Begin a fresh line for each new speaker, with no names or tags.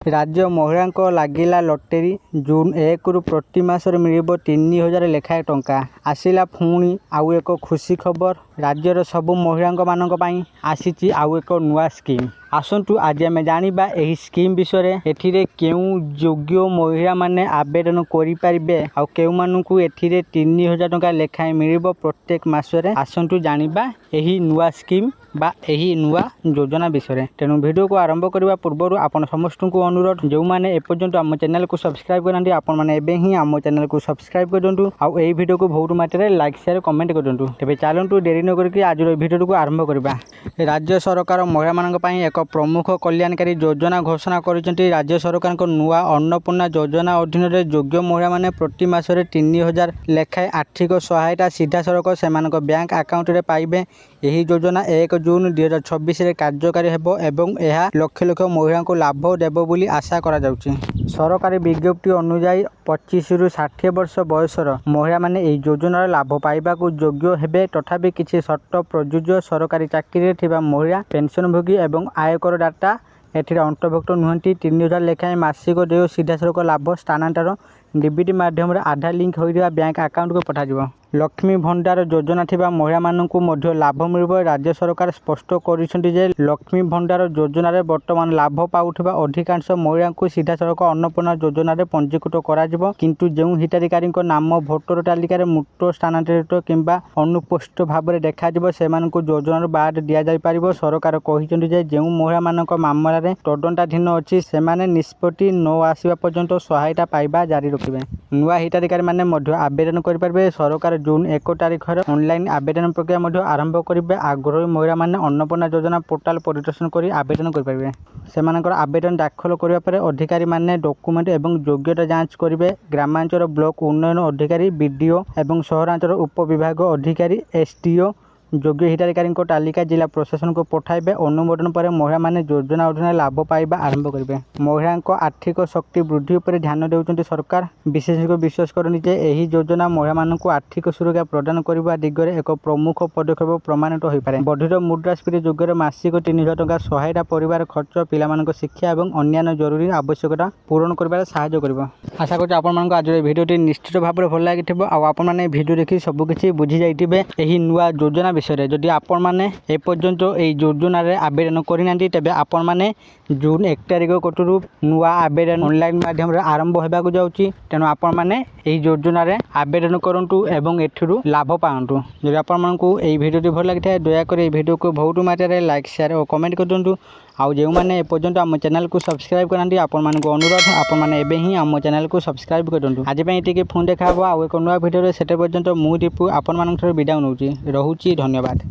राज्य महिला लगिला लटेरी जून 1 रु प्रति मासरे मिलिबो 3000 लेखाए टंका आसिला पुणी आउ एक खुशी खबर राज्यर सबु महिला मानक पई आसीची आउ एक नुआ स्कीम आसंतु आज आम जानिबा एही स्कीम विषय एथिरे केउ योग्य महिला माने आवेदन करि परिबे आ केउ मानकु एथिरे 3000 टंका लेखाए मिलिबो प्रत्येक मासरे आसंतु जानिबा एही नुआ स्कीम बा एही नुआ योजना विषय तेणु वीडियो को आरंभ करबा पूर्व आपण समस्त को अनुरोध जो माने एपर्यंत आम चैनल को सब्सक्राइब करनांती आपण माने एबे ही आम चैनल को सब्सक्राइब कर दंतु आ एही वीडियो को बहुत मात्रा लाइक शेयर कमेंट कर दंतु तेबे चलंतु देरी न करके आज वीडियो को आरंभ करबा। राज्य सरकार महिला मानक पई एक प्रमुख कल्याणकारी योजना घोषणा करिसेंती। राज्य सरकार को नुआ अन्नपूर्णा योजना अधीन रे योग्य महिला माने प्रति मासरे 3000 लेखाए आर्थिक सहायता सीधा सड़क सेमानक बैंक अकाउंट रे पाइबे। एही योजना 1 जून 2026 रे कार्यकारी हेबो एवं यह लक्ष लक्ष महिला को लाभ देबो बोली आशा करा जाउची। सरकारी विज्ञप्ति अनुसार 25 रु 60 वर्ष बयसर महिला माने एही योजनार लाभ पाइबा को योग्य हेबे। तथापि किछि शर्त प्रयोज्य। सरकारी चाकरी थिबा महिला पेंशनभोगी एवं आयकर डाटा एथिरे अंतर्भुक्त नुहंती। 3000 लेखाएं मासिक देय सीधा सड़क लाभ स्थानांतर डीबीटी माध्यम आधार लिंक होइरा बैंक अकाउंट को पठाजिबो। लक्ष्मी भंडार योजना थिबा महिला मानकु मध्य लाभ मिलबो। राज्य सरकार स्पष्ट करिसेंती जे लक्ष्मी भंडार योजना रे वर्तमान लाभ पाउथिबा अधिकांश महिला को सीधा सड़क अन्नपूर्णा योजना रे पंजीकृत कराजिबो। किंतु जेउ हिताधिकारी नाम भोटर तालिका रे मुक्त स्थानांतरित किंबा अनुपस्थित भाव में देखाजिबो सेमानकु योजना बाद दिया जाय परिबो। सरकार कहिसेंती जे जेउ महिला मानक मामला रे तदंताधीन अछि सेमाने निष्पत्ति न आसीबा पर्यंत सहायता पाइबा जारी रखिबे। नुआ हिताधिकारी माने मध्य आवेदन करि परबे। सरकार जून 1 तारिख ऑनलाइन आवेदन प्रक्रिया मध्य आरंभ करेंगे। आग्रही महिला माने अन्नपूर्णा योजना पोर्टाल परिदर्शन कर आवेदन करेंगे। सेमानकर आवेदन दाखल करने पर अधिकारी माने डॉक्यूमेंट एवं योग्यता जांच करेंगे। ग्रामांचल ब्लॉक उन्नयन अधिकारी बीडीओ एवं सहरांचल उपविभाग अधिकारी एसडीओ योग्य हिताधिकारी तालिका जिला प्रशासन को पठाइबे। अनुमोदन पर महिला माने योजना अधीन लाभ पाइबा आरंभ करेंगे। महिला आर्थिक शक्ति वृद्धि पर ध्यान देउछंती सरकार। विशेषज्ञ विश्वास करनी जे एही योजना महिला मानकु आर्थिक सुरक्षा प्रदान करबा दिगरे एक प्रमुख पदक्षेप प्रमाणित होई पारे। बढ़िर मुद्रास्फीति जोगरे मासिक 3000 टंका सहायता परिवार खर्च पिलामानक शिक्षा एवं अन्य जरूरी आवश्यकता पूरण करबार सहायता करबो। आशा करछु आपण मानक आज भिडियोटी निश्चित भाव में भल लागिथिबो आ आपण माने भिडियो देखि सब किछि बुझी जाइथिबे एही नुआ योजना विषय। जदि आपण माने ए पर्यंत एही योजना रे आवेदन करिनांती तेबे आपण माने जून 1 तारिख कटरु नुआ आवेदन ऑनलाइन माध्यम रे आरंभ होबा को जाउची। तेनु आपण माने एही योजना रे आवेदन करंतु एवं एठिरु लाभ पाउंतु। जदि आपण मानकु एही भिडियोटी भल लागिथाय दया कर एही भिडियो को बहुत मात्रा लाइक शेयर और कमेंट कर दंतु। आउ जे माने ए पर्यंत आम चैनल को सब्सक्राइब करनांती आपण मानकु अनुरोध आपण माने एबे ही आम चैनल को सब्सक्राइब कर दंतु। आज पई एटिके फोन देखाबो आउ एक नुआ भिडियो रे सेटे पर्यंत मु दीपू आपण मानक विदाय नउची। रहूची धन्यवाद।